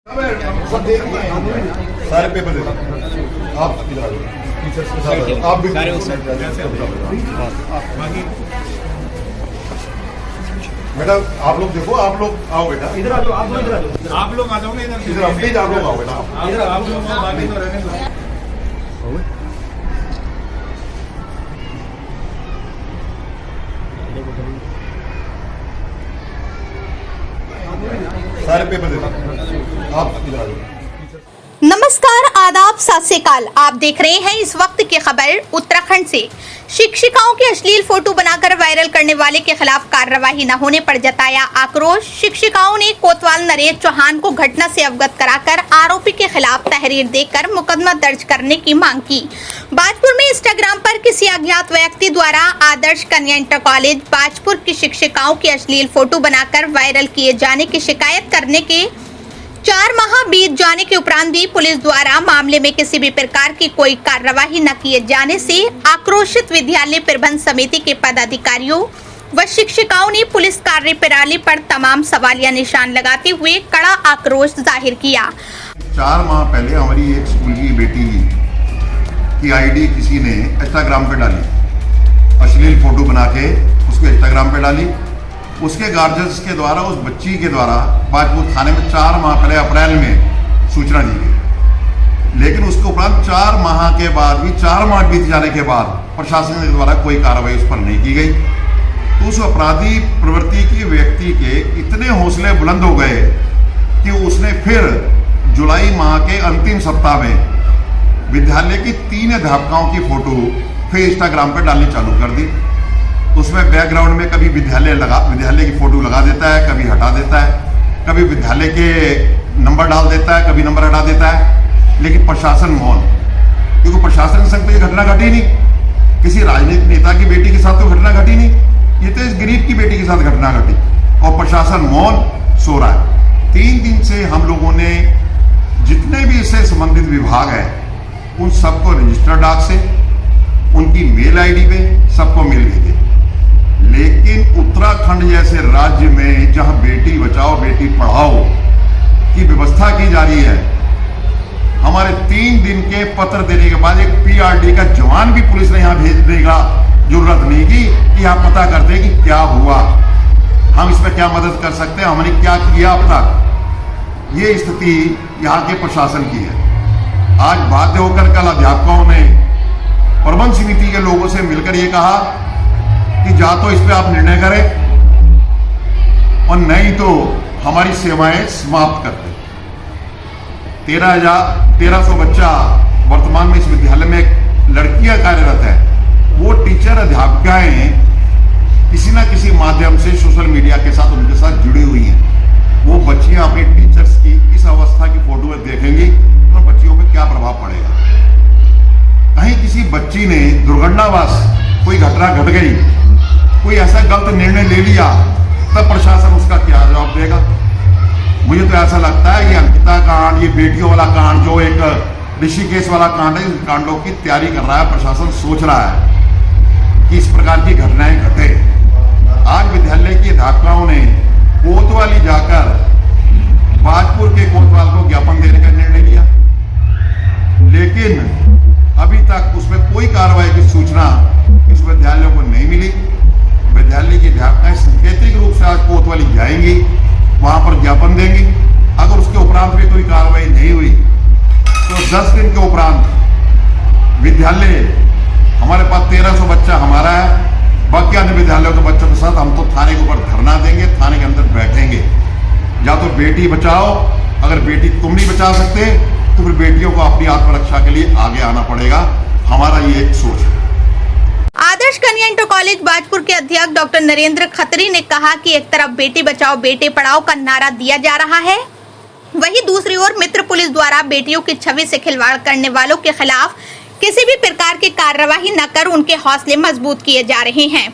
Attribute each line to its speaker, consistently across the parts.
Speaker 1: सारे पेपर दे आप इधर आ जाओ, टीचर्स के साथ आप भी बेटा, आप लोग देखो, आप लोग आओ बेटा,
Speaker 2: इधर आ जाओ, आप लोग इधर आ जाओ,
Speaker 1: आप लोग आ जाओ ना इधर प्लीज, आप लोग आओ बेटा,
Speaker 2: इधर आप लोग बाकी तो रहने दो।
Speaker 1: सारे पेपर दे आप इधर आ जाओ।
Speaker 3: नमस्कार, आदाब, सत श्री अकाल। आप देख रहे हैं इस वक्त की खबर उत्तराखंड से। शिक्षिकाओं की अश्लील फोटो बनाकर वायरल करने वाले के खिलाफ कार्रवाई न होने पर जताया आक्रोश। शिक्षिकाओं ने कोतवाल नरेश चौहान को घटना से अवगत कराकर आरोपी के खिलाफ तहरीर देकर मुकदमा दर्ज करने की मांग की। बाजपुर में इंस्टाग्राम पर किसी अज्ञात व्यक्ति द्वारा आदर्श कन्या इंटर कॉलेज बाजपुर की शिक्षिकाओं की अश्लील फोटो बनाकर वायरल किए जाने की शिकायत करने के 4 माह बीत जाने के उपरांत भी पुलिस द्वारा मामले में किसी भी प्रकार की कोई कार्रवाई न किए जाने से आक्रोशित विद्यालय प्रबंध समिति के पदाधिकारियों व शिक्षिकाओं ने पुलिस कार्य प्रणाली पर तमाम सवालिया निशान लगाते हुए कड़ा आक्रोश जाहिर किया।
Speaker 1: 4 माह पहले हमारी एक स्कूल की बेटी की आईडी किसी ने इंस्टाग्राम पे डाली, अश्लील फोटो बना के उसको इंस्टाग्राम पे डाली। उसके गार्जियंस के द्वारा, उस बच्ची के द्वारा बाजपुर थाने में 4 माह पहले अप्रैल में सूचना दी गई, लेकिन उसके उपरांत 4 माह के बाद भी 4 माह बीत जाने के बाद प्रशासन के द्वारा कोई कार्रवाई उस पर नहीं की गई। तो उस अपराधी प्रवृत्ति के व्यक्ति के इतने हौसले बुलंद हो गए कि उसने फिर जुलाई माह के अंतिम सप्ताह में विद्यालय की 3 अध्यापकों की फोटो फिर इंस्टाग्राम पर डालनी चालू कर दी। उसमें बैकग्राउंड में कभी विद्यालय की फोटो लगा देता है, कभी हटा देता है, कभी विद्यालय के नंबर डाल देता है, कभी नंबर हटा देता है, लेकिन प्रशासन मौन, क्योंकि प्रशासन के संग तो ये घटना घटी नहीं, किसी राजनीतिक नेता की बेटी के साथ तो घटना घटी नहीं, ये तो इस गरीब की बेटी के साथ घटना घटी और प्रशासन मौन सो रहा है। 3 दिन से हम लोगों ने जितने भी इससे संबंधित विभाग है उन सबको रजिस्टर डाक से, उनकी मेल आईडी पे सबको मिल भेजे, लेकिन उत्तराखंड जैसे राज्य में जहां बेटी बचाओ बेटी पढ़ाओ की व्यवस्था की जा रही है, हमारे 3 दिन के पत्र देने के बाद एक पीआरडी का जवान भी पुलिस ने यहां भेजने का जरूरत नहीं की कि आप पता करते कि क्या हुआ, हम इसमें क्या मदद कर सकते हैं, हमने क्या किया अब तक। ये स्थिति यहाँ के प्रशासन की है। आज बाध्य होकर कल अध्यापकों ने प्रबंध समिति के लोगों से मिलकर ये कहा कि जा तो इस पे आप निर्णय करें और नहीं तो हमारी सेवाएं समाप्त कर दें। 1300 बच्चा वर्तमान में इस विद्यालय में लड़कियां कार्यरत है, वो टीचर अध्यापिकाएं किसी ना किसी माध्यम से सोशल मीडिया के साथ उनके साथ जुड़ी हुई हैं। वो बच्चियां अपनी टीचर्स की इस अवस्था की फोटो में देखेंगी तो बच्चियों पर क्या प्रभाव पड़ेगा। कहीं किसी बच्ची ने दुर्घटनावश कोई घटना घट गई, कोई ऐसा गलत निर्णय ले लिया, तब प्रशासन उसका क्या जवाब देगा। मुझे तो ऐसा लगता है ये अंकिता कांड, ये बेटियों वाला कांड, जो एक ऋषिकेश वाला कांड है, इन कांडों की तैयारी कर रहा है प्रशासन, सोच रहा है कि इस प्रकार की घटनाएं घटे। आज विद्यालय की अध्यापकों ने कोतवाली जाकर बाजपुर के कोतवाल को ज्ञापन देने का निर्णय लिया, लेकिन अभी तक उसमें कोई कार्रवाई की सूचना इस विद्यालय को नहीं मिली। विद्यालय की अध्यापकाएं सांकेतिक रूप से आज कोतवाली जाएंगी, वहां पर ज्ञापन देंगी। अगर उसके उपरांत भी कोई कार्रवाई नहीं हुई तो 10 दिन के उपरांत विद्यालय, हमारे पास 1300 बच्चा हमारा है, बाकी अन्य विद्यालयों के बच्चों के साथ हम तो थाने के ऊपर धरना देंगे, थाने के अंदर बैठेंगे। या तो बेटी बचाओ, अगर बेटी तुम नहीं बचा सकते तो फिर बेटियों को अपनी आत्मरक्षा के लिए आगे आना पड़ेगा। हमारा ये एक सोच है।
Speaker 3: आदर्श कन्या इंटर कॉलेज बाजपुर के अध्यक्ष डॉक्टर नरेंद्र खत्री ने कहा कि एक तरफ बेटी बचाओ बेटे पढ़ाओ का नारा दिया जा रहा है, वहीं दूसरी ओर मित्र पुलिस द्वारा बेटियों की छवि से खिलवाड़ करने वालों के खिलाफ किसी भी प्रकार की कार्रवाई न कर उनके हौसले मजबूत किए जा रहे हैं।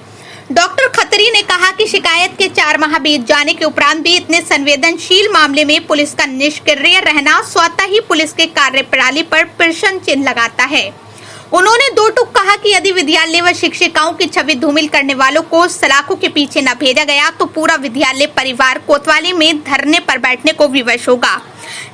Speaker 3: डॉक्टर खत्री ने कहा कि शिकायत के 4 माह बीत जाने के उपरांत भी इतने संवेदनशील मामले में पुलिस का निष्क्रिय रहना स्वतः ही पुलिस के कार्य प्रणाली पर प्रश्न चिन्ह लगाता है। उन्होंने 2 टूक कहा कि यदि विद्यालय व शिक्षिकाओं की छवि धूमिल करने वालों को सलाखों के पीछे न भेजा गया तो पूरा विद्यालय परिवार कोतवाली में धरने पर बैठने को विवश होगा।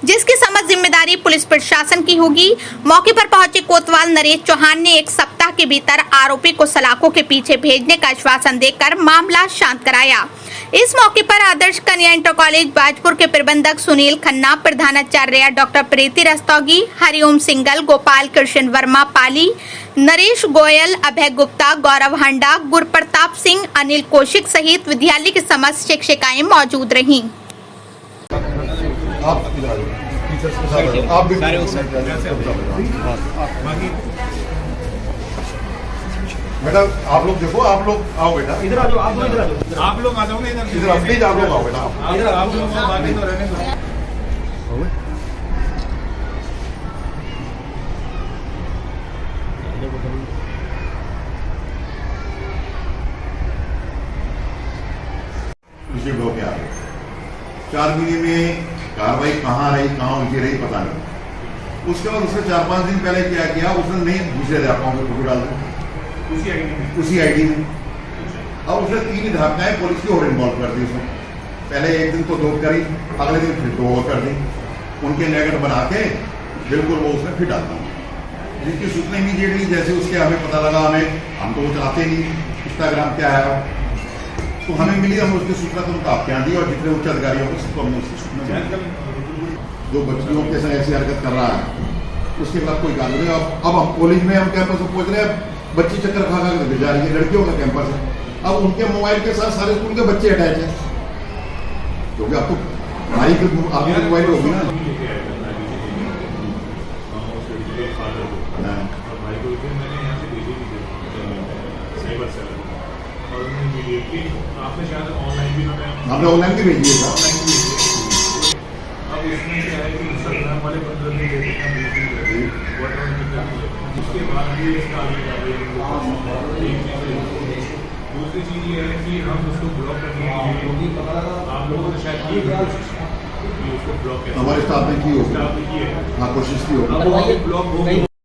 Speaker 3: जिसकी समझ जिम्मेदारी पुलिस प्रशासन की होगी। मौके पर पहुंचे कोतवाल नरेश चौहान ने 1 सप्ताह के भीतर आरोपी को सलाखों के पीछे भेजने का आश्वासन देकर मामला शांत कराया। इस मौके पर आदर्श कन्या इंटर कॉलेज बाजपुर के प्रबंधक सुनील खन्ना, प्रधानाचार्य डॉक्टर प्रीति रस्तोगी, हरिओम सिंगल, गोपाल कृष्ण वर्मा पाली, नरेश गोयल, अभय गुप्ता, गौरव हांडा, गुरप्रताप सिंह, अनिल कौशिक सहित विद्यालय के समस्त शिक्षिकाएं मौजूद रहीं।
Speaker 1: आप इधर आ जाओ, टीचर्स के साथ आ जाओ। आप भी बेटा, आप लोग देखो, आप लोग आओ बेटा,
Speaker 2: इधर आ जाओ, आप लोग इधर आ जाओ, आप लोग आ जाओ ना इधर
Speaker 1: इधर प्लीज आप लोग आओ बेटा।
Speaker 2: इधर आप लोग बाकी तो रहने दो।
Speaker 1: उसे लोग क्या 4 महीने में कार्रवाई कहाँ रही, कहाँ उलझी रही, पता नहीं। उसके बाद उसने 4-5 दिन पहले क्या किया, उसने नहीं दूसरे अध्यापकों के फोटो डाल दी उसी आईडी में। अब उसने 3 अध्यापकाएं पुलिस की और इन्वॉल्व कर दी उसमें। पहले एक दिन तो 2 करी, अगले दिन फिर 2 और कर दी। उनके नेगेटिव बना के बिल्कुल वो उसने फिर डाल दी, जिसकी सूचना इमीडिएटली जैसे उसके हमें पता लगा, हम तो वो चलाते नहीं इंस्टाग्राम क्या है, तो हमें मिली, हम उसकी सूचना तुमको आपके यहाँ दी और जितने उच्च अधिकारियों को सबको हमने उसकी सूचना दी। जो बच्चियों के साथ ऐसी हरकत कर रहा है उसके बाद कोई कार्रवाई नहीं। अब हम कॉलेज में हम कैंपस में पहुंच रहे हैं, बच्ची चक्कर खा खा कर जा रही है, लड़कियों का कैंपस है। अब उनके मोबाइल के साथ सारे स्कूल के बच्चे अटैच हैं, क्योंकि अब तो भाई की आपकी मोबाइल होगी ना। हमने ऑनलाइन भी भेजी है।
Speaker 2: अब इसमें क्या है कि इंस्टाग्राम वाले 15 दिन देते हैं, 20 दिन देते हैं, उसके बाद भी इसका आगे जा रही है। दूसरी चीज़ ये है कि हम उसको ब्लॉक करने के लिए आप लोगों ने शायद की कोशिश कि उसको ब्लॉक
Speaker 1: हमारे स्टाफ ने की होगी,
Speaker 2: है,
Speaker 1: हाँ कोशिश की होगी।
Speaker 2: अब वो ब्लॉक हो